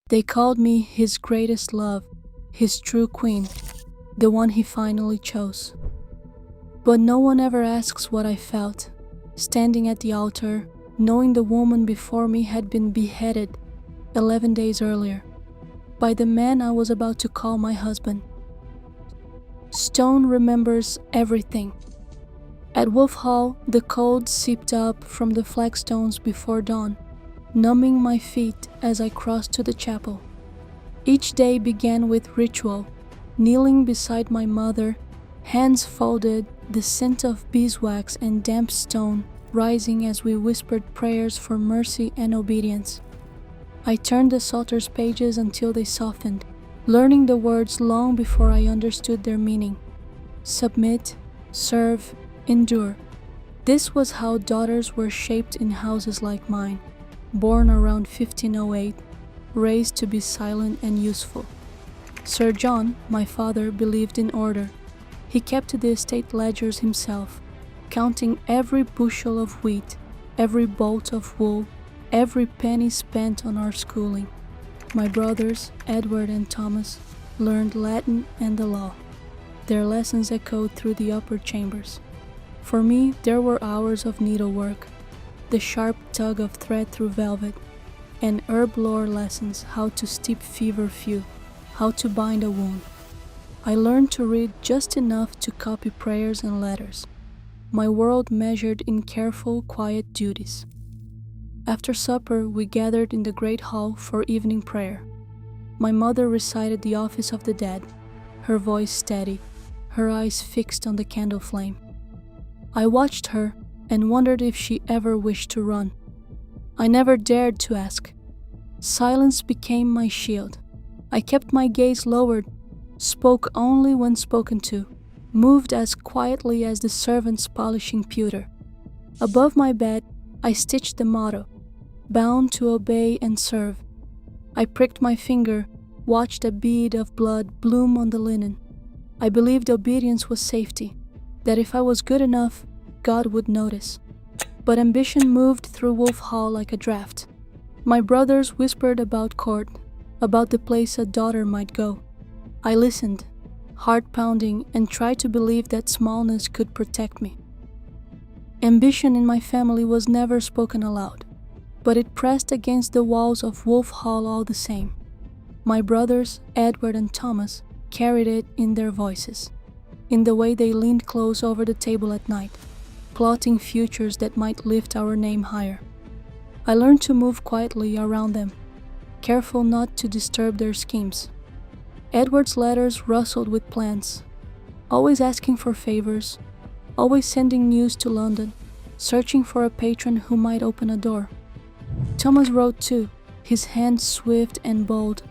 They called me his greatest love, his true queen, the one he finally chose. But no one ever asks what I felt, standing at the altar, knowing the woman before me had been beheaded 11 days earlier, by the man I was about to call my husband. Stone remembers everything. At Whitehall, the cold seeped up from the flagstones before dawn, numbing my feet as I crossed to the chapel. Each day began with ritual, kneeling beside my mother, hands folded, the scent of beeswax and damp stone rising as we whispered prayers for mercy and obedience. I turned the Psalter's pages until they softened, learning the words long before I understood their meaning. Submit, serve, endure. This was how daughters were shaped in houses like mine, born around 1508, raised to be silent and useful. Sir John, my father, believed in order. He kept the estate ledgers himself, counting every bushel of wheat, every bolt of wool, every penny spent on our schooling. My brothers, Edward and Thomas, learned Latin and the law. Their lessons echoed through the upper chambers. For me, there were hours of needlework, the sharp tug of thread through velvet, and herb lore lessons, how to steep fever few, how to bind a wound. I learned to read just enough to copy prayers and letters. My world measured in careful, quiet duties. After supper, we gathered in the great hall for evening prayer. My mother recited the Office of the Dead, her voice steady, her eyes fixed on the candle flame. I watched her and wondered if she ever wished to run. I never dared to ask. Silence became my shield. I kept my gaze lowered, spoke only when spoken to, moved as quietly as the servants polishing pewter. Above my bed, I stitched the motto, bound to obey and serve. I pricked my finger, watched a bead of blood bloom on the linen. I believed obedience was safety, that if I was good enough, God would notice. But ambition moved through Whitehall like a draft. My brothers whispered about court, about the place a daughter might go. I listened, heart pounding, and tried to believe that smallness could protect me. Ambition in my family was never spoken aloud, but it pressed against the walls of Whitehall all the same. My brothers, Edward and Thomas, carried it in their voices, in the way they leaned close over the table at night, plotting futures that might lift our name higher. I learned to move quietly around them, careful not to disturb their schemes. Edward's letters rustled with plans, always asking for favors, always sending news to London, searching for a patron who might open a door. Thomas wrote too, his hand swift and bold,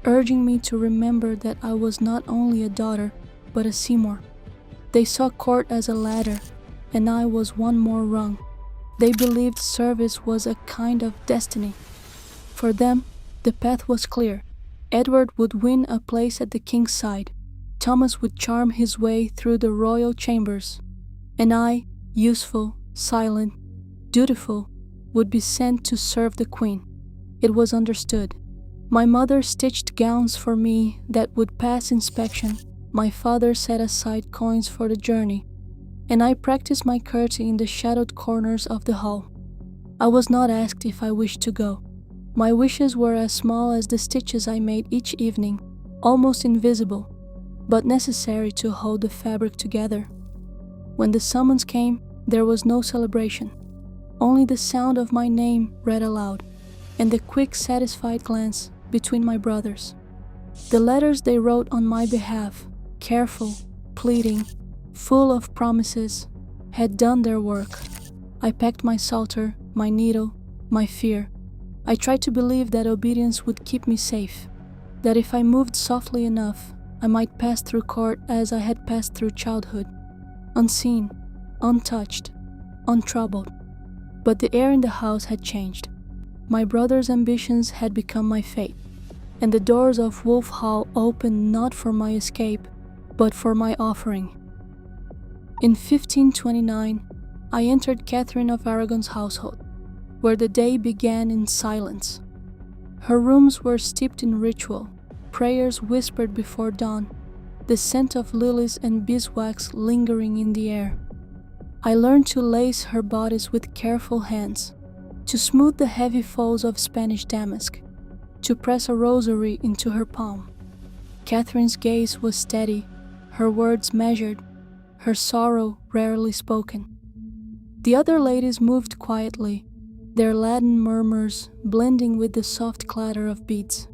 urging me to remember that I was not only a daughter, but a Seymour. They saw court as a ladder, and I was one more rung. They believed service was a kind of destiny. For them, the path was clear. Edward would win a place at the king's side. Thomas would charm his way through the royal chambers. And I, useful, silent, dutiful, would be sent to serve the queen. It was understood. My mother stitched gowns for me that would pass inspection. My father set aside coins for the journey, and I practiced my courtesy in the shadowed corners of the hall. I was not asked if I wished to go. My wishes were as small as the stitches I made each evening, almost invisible, but necessary to hold the fabric together. When the summons came, there was no celebration, only the sound of my name read aloud, and the quick, satisfied glance between my brothers. The letters they wrote on my behalf, careful, pleading, full of promises, had done their work. I packed my psalter, my needle, my fear. I tried to believe that obedience would keep me safe, that if I moved softly enough, I might pass through court as I had passed through childhood, unseen, untouched, untroubled. But the air in the house had changed. My brother's ambitions had become my fate, and the doors of Whitehall opened not for my escape, but for my offering. In 1529, I entered Catherine of Aragon's household, where the day began in silence. Her rooms were steeped in ritual, prayers whispered before dawn, the scent of lilies and beeswax lingering in the air. I learned to lace her bodice with careful hands, to smooth the heavy folds of Spanish damask, to press a rosary into her palm. Catherine's gaze was steady, her words measured, her sorrow rarely spoken. The other ladies moved quietly, their Latin murmurs blending with the soft clatter of beads.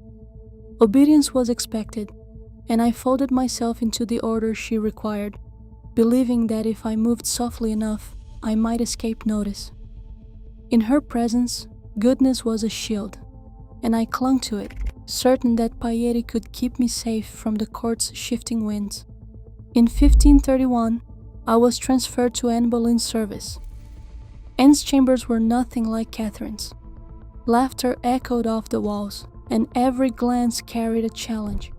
Obedience was expected, and I folded myself into the order she required, believing that if I moved softly enough, I might escape notice. In her presence, goodness was a shield, and I clung to it, certain that piety could keep me safe from the court's shifting winds. In 1531, I was transferred to Anne Boleyn's service. Anne's chambers were nothing like Catherine's. Laughter echoed off the walls, and every glance carried a challenge.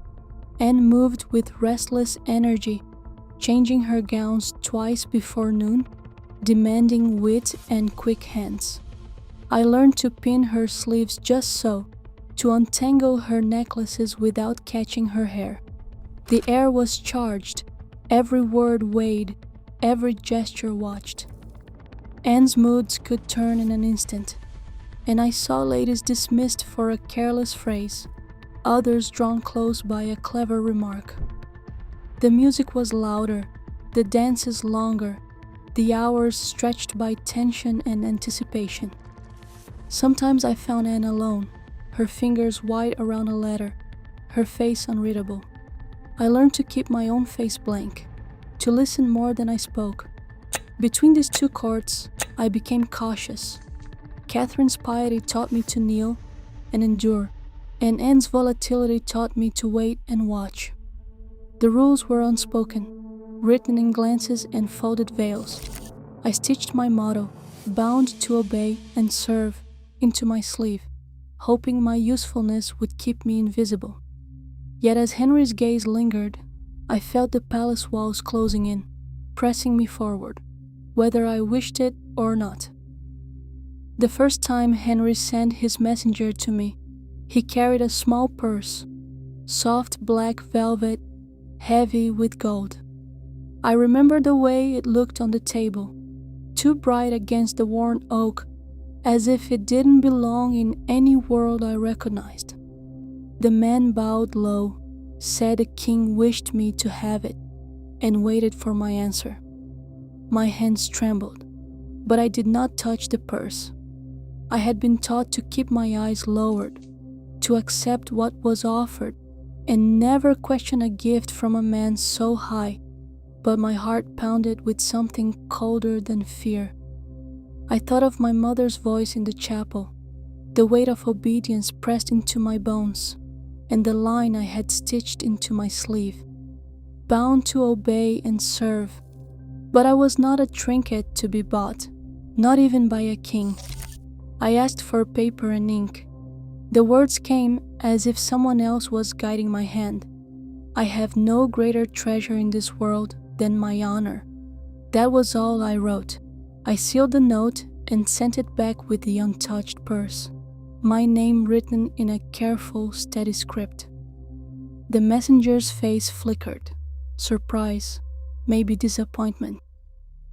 Anne moved with restless energy, changing her gowns twice before noon, demanding wit and quick hands. I learned to pin her sleeves just so, to untangle her necklaces without catching her hair. The air was charged, every word weighed, every gesture watched. Anne's moods could turn in an instant, and I saw ladies dismissed for a careless phrase, others drawn close by a clever remark. The music was louder, the dances longer, the hours stretched by tension and anticipation. Sometimes I found Anne alone, her fingers white around a letter, her face unreadable. I learned to keep my own face blank, to listen more than I spoke. Between these two courts, I became cautious. Catherine's piety taught me to kneel and endure, and Anne's volatility taught me to wait and watch. The rules were unspoken, written in glances and folded veils. I stitched my motto, bound to obey and serve, into my sleeve, hoping my usefulness would keep me invisible. Yet as Henry's gaze lingered, I felt the palace walls closing in, pressing me forward, whether I wished it or not. The first time Henry sent his messenger to me, he carried a small purse, soft black velvet, heavy with gold. I remember the way it looked on the table, too bright against the worn oak, as if it didn't belong in any world I recognized. The man bowed low, said the king wished me to have it, and waited for my answer. My hands trembled, but I did not touch the purse. I had been taught to keep my eyes lowered, to accept what was offered, and never question a gift from a man so high, but my heart pounded with something colder than fear. I thought of my mother's voice in the chapel, the weight of obedience pressed into my bones, and the line I had stitched into my sleeve, bound to obey and serve. But I was not a trinket to be bought, not even by a king. I asked for paper and ink. The words came as if someone else was guiding my hand. I have no greater treasure in this world than my honor. That was all I wrote. I sealed the note and sent it back with the untouched purse, my name written in a careful, steady script. The messenger's face flickered, surprise, maybe disappointment,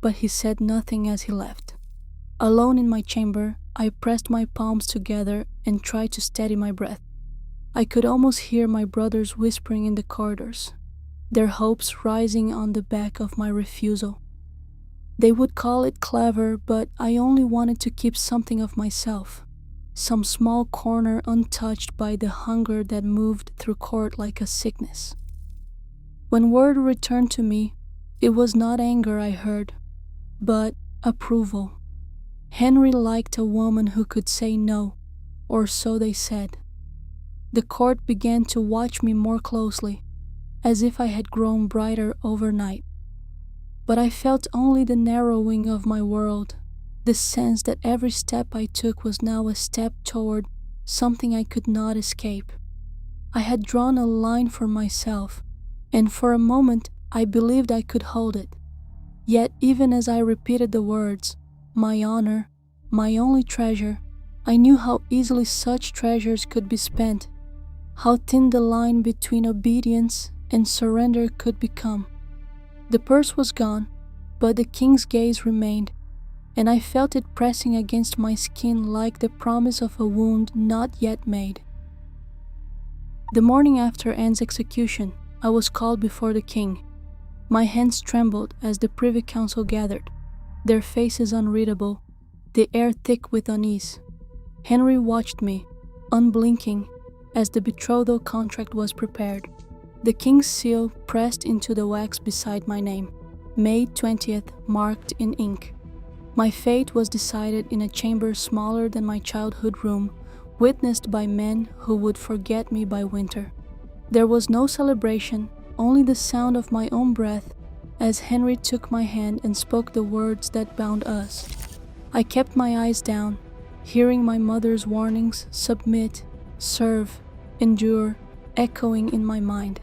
but he said nothing as he left. Alone in my chamber, I pressed my palms together and tried to steady my breath. I could almost hear my brothers whispering in the corridors, their hopes rising on the back of my refusal. They would call it clever, but I only wanted to keep something of myself, some small corner untouched by the hunger that moved through court like a sickness. When word returned to me, it was not anger I heard, but approval. Henry liked a woman who could say no, or so they said. The court began to watch me more closely, as if I had grown brighter overnight. But I felt only the narrowing of my world, the sense that every step I took was now a step toward something I could not escape. I had drawn a line for myself, and for a moment I believed I could hold it. Yet even as I repeated the words, my honor, my only treasure, I knew how easily such treasures could be spent, how thin the line between obedience and surrender could become. The purse was gone, but the king's gaze remained, and I felt it pressing against my skin like the promise of a wound not yet made. The morning after Anne's execution, I was called before the king. My hands trembled as the Privy Council gathered, their faces unreadable, the air thick with unease. Henry watched me, unblinking, as the betrothal contract was prepared. The king's seal pressed into the wax beside my name, May 20th, marked in ink. My fate was decided in a chamber smaller than my childhood room, witnessed by men who would forget me by winter. There was no celebration, only the sound of my own breath as Henry took my hand and spoke the words that bound us. I kept my eyes down, hearing my mother's warnings, submit, serve, endure, echoing in my mind.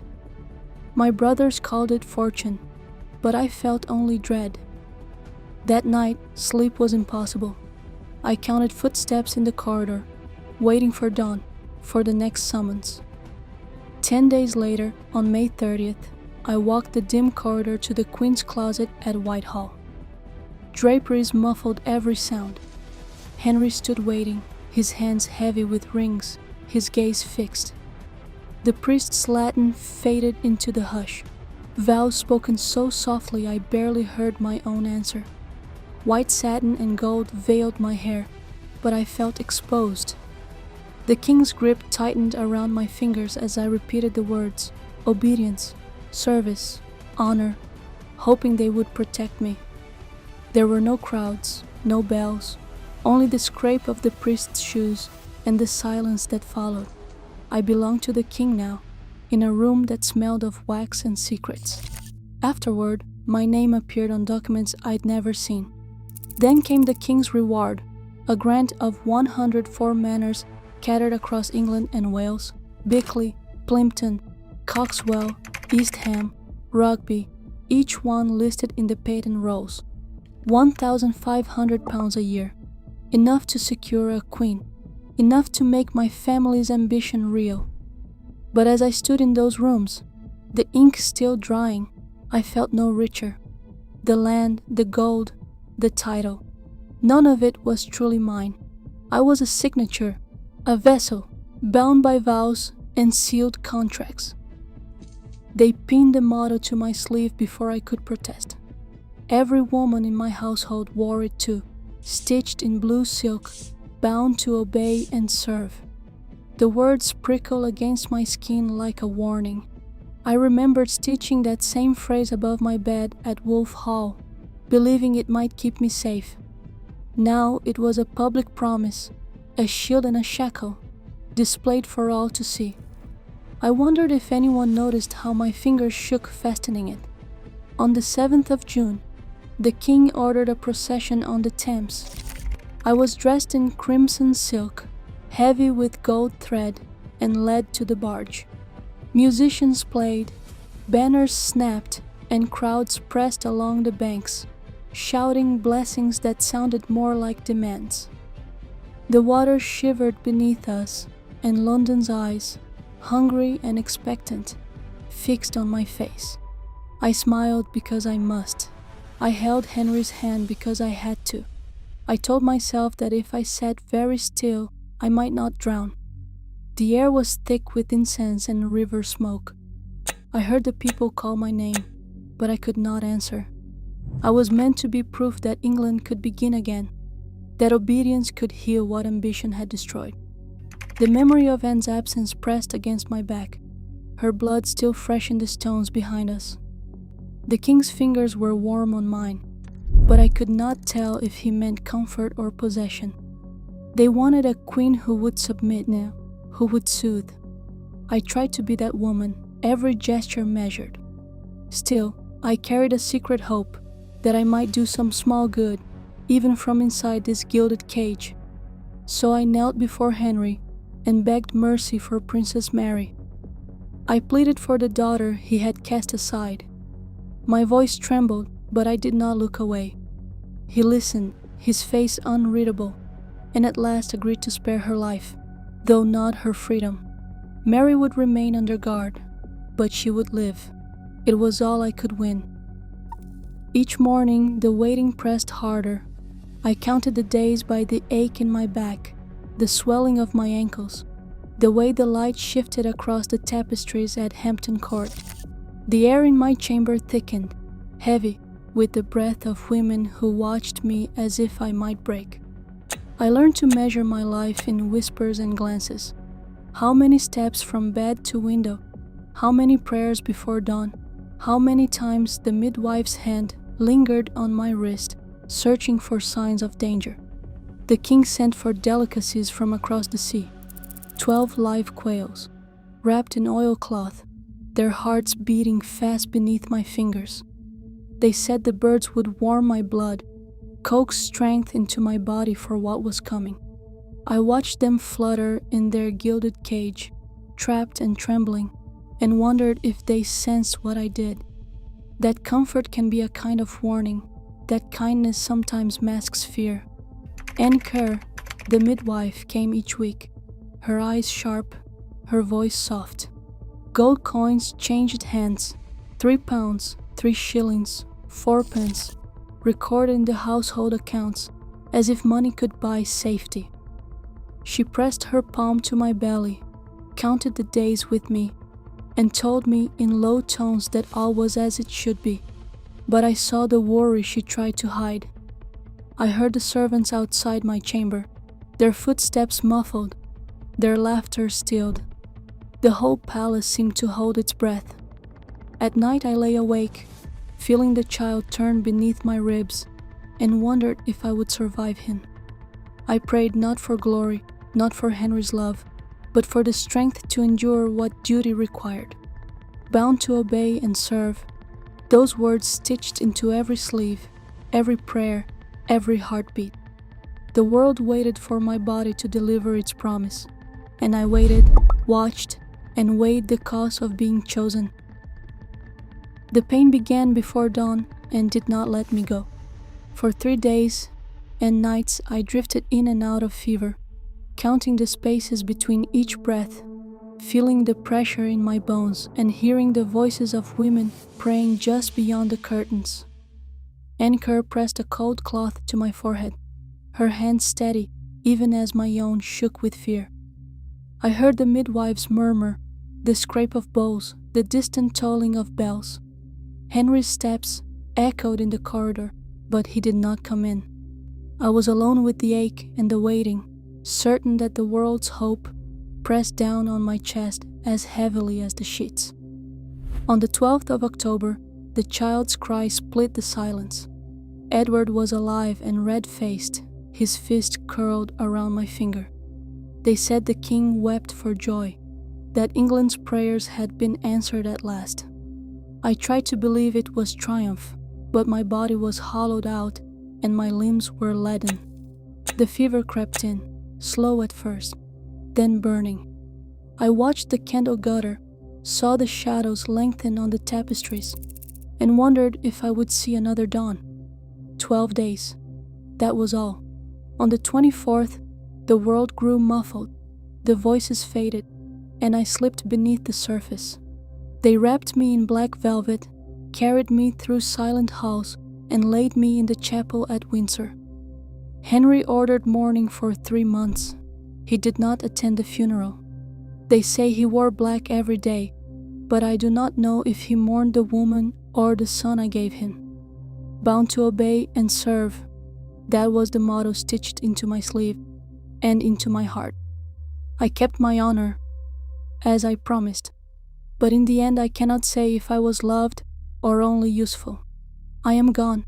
My brothers called it fortune, but I felt only dread. That night, sleep was impossible. I counted footsteps in the corridor, waiting for dawn, for the next summons. 10 days later, on May 30th, I walked the dim corridor to the Queen's closet at Whitehall. Draperies muffled every sound. Henry stood waiting, his hands heavy with rings, his gaze fixed. The priest's Latin faded into the hush, vows spoken so softly I barely heard my own answer. White satin and gold veiled my hair, but I felt exposed. The king's grip tightened around my fingers as I repeated the words, obedience, service, honor, hoping they would protect me. There were no crowds, no bells, only the scrape of the priest's shoes and the silence that followed. I belonged to the king now, in a room that smelled of wax and secrets. Afterward, my name appeared on documents I'd never seen. Then came the king's reward, a grant of 104 manors scattered across England and Wales, Bickley, Plympton, Coxwell, East Ham, Rugby, each one listed in the patent rolls. £1,500 a year, enough to secure a queen, enough to make my family's ambition real. But as I stood in those rooms, the ink still drying, I felt no richer. The land, the gold, the title, none of it was truly mine. I was a signature, a vessel, bound by vows and sealed contracts. They pinned the motto to my sleeve before I could protest. Every woman in my household wore it too, stitched in blue silk, bound to obey and serve. The words prickled against my skin like a warning. I remembered stitching that same phrase above my bed at Wolf Hall, believing it might keep me safe. Now it was a public promise, a shield and a shackle, displayed for all to see. I wondered if anyone noticed how my fingers shook fastening it. On the 7th of June, the king ordered a procession on the Thames. I was dressed in crimson silk, heavy with gold thread, and led to the barge. Musicians played, banners snapped, and crowds pressed along the banks, shouting blessings that sounded more like demands. The water shivered beneath us, and London's eyes, hungry and expectant, fixed on my face. I smiled because I must. I held Henry's hand because I had to. I told myself that if I sat very still, I might not drown. The air was thick with incense and river smoke. I heard the people call my name, but I could not answer. I was meant to be proof that England could begin again, that obedience could heal what ambition had destroyed. The memory of Anne's absence pressed against my back, her blood still fresh in the stones behind us. The king's fingers were warm on mine, but I could not tell if he meant comfort or possession. They wanted a queen who would submit now, who would soothe. I tried to be that woman, every gesture measured. Still, I carried a secret hope that I might do some small good, even from inside this gilded cage. So I knelt before Henry and begged mercy for Princess Mary. I pleaded for the daughter he had cast aside. My voice trembled, but I did not look away. He listened, his face unreadable. and at last agreed to spare her life, though not her freedom. Mary would remain under guard, but she would live. It was all I could win. Each morning, the waiting pressed harder. I counted the days by the ache in my back, the swelling of my ankles, the way the light shifted across the tapestries at Hampton Court. The air in my chamber thickened, heavy with the breath of women who watched me as if I might break. I learned to measure my life in whispers and glances. How many steps from bed to window? How many prayers before dawn? How many times the midwife's hand lingered on my wrist, searching for signs of danger? The king sent for delicacies from across the sea. 12 live quails, wrapped in oilcloth, their hearts beating fast beneath my fingers. They said the birds would warm my blood, coax strength into my body for what was coming. I watched them flutter in their gilded cage, trapped and trembling, and wondered if they sensed what I did. That comfort can be a kind of warning, that kindness sometimes masks fear. Anne Kerr, the midwife, came each week, her eyes sharp, her voice soft. Gold coins changed hands, 3 pounds, 3 shillings, 4 pence, recorded in the household accounts, as if money could buy safety. She pressed her palm to my belly, counted the days with me, and told me in low tones that all was as it should be. But I saw the worry she tried to hide. I heard the servants outside my chamber, their footsteps muffled, their laughter stilled. The whole palace seemed to hold its breath. At night I lay awake, feeling the child turn beneath my ribs, and wondered if I would survive him. I prayed not for glory, not for Henry's love, but for the strength to endure what duty required. Bound to obey and serve, those words stitched into every sleeve, every prayer, every heartbeat. The world waited for my body to deliver its promise, and I waited, watched, and weighed the cost of being chosen. The pain began before dawn and did not let me go. For 3 days and nights I drifted in and out of fever, counting the spaces between each breath, feeling the pressure in my bones and hearing the voices of women praying just beyond the curtains. Anne Kerr pressed a cold cloth to my forehead, her hand steady even as my own shook with fear. I heard the midwives murmur, the scrape of bowls, the distant tolling of bells. Henry's steps echoed in the corridor, but he did not come in. I was alone with the ache and the waiting, certain that the world's hope pressed down on my chest as heavily as the sheets. On the 12th of October, the child's cry split the silence. Edward was alive and red-faced, his fist curled around my finger. They said the king wept for joy, that England's prayers had been answered at last. I tried to believe it was triumph, but my body was hollowed out and my limbs were leaden. The fever crept in, slow at first, then burning. I watched the candle gutter, saw the shadows lengthen on the tapestries, and wondered if I would see another dawn. 12 days. That was all. On the 24th, the world grew muffled, the voices faded, and I slipped beneath the surface. They wrapped me in black velvet, carried me through silent halls, and laid me in the chapel at Windsor. Henry ordered mourning for 3 months. He did not attend the funeral. They say he wore black every day, but I do not know if he mourned the woman or the son I gave him. Bound to obey and serve, that was the motto stitched into my sleeve and into my heart. I kept my honor, as I promised, but in the end I cannot say if I was loved or only useful. I am gone,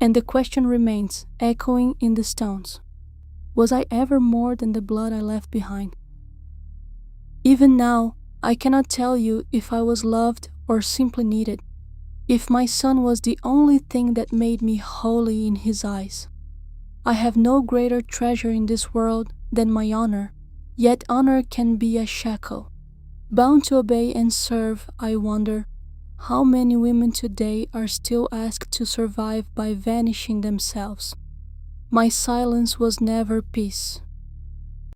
and the question remains, echoing in the stones. Was I ever more than the blood I left behind? Even now, I cannot tell you if I was loved or simply needed, if my son was the only thing that made me holy in his eyes. I have no greater treasure in this world than my honor, yet honor can be a shackle. Bound to obey and serve, I wonder, how many women today are still asked to survive by vanishing themselves? My silence was never peace.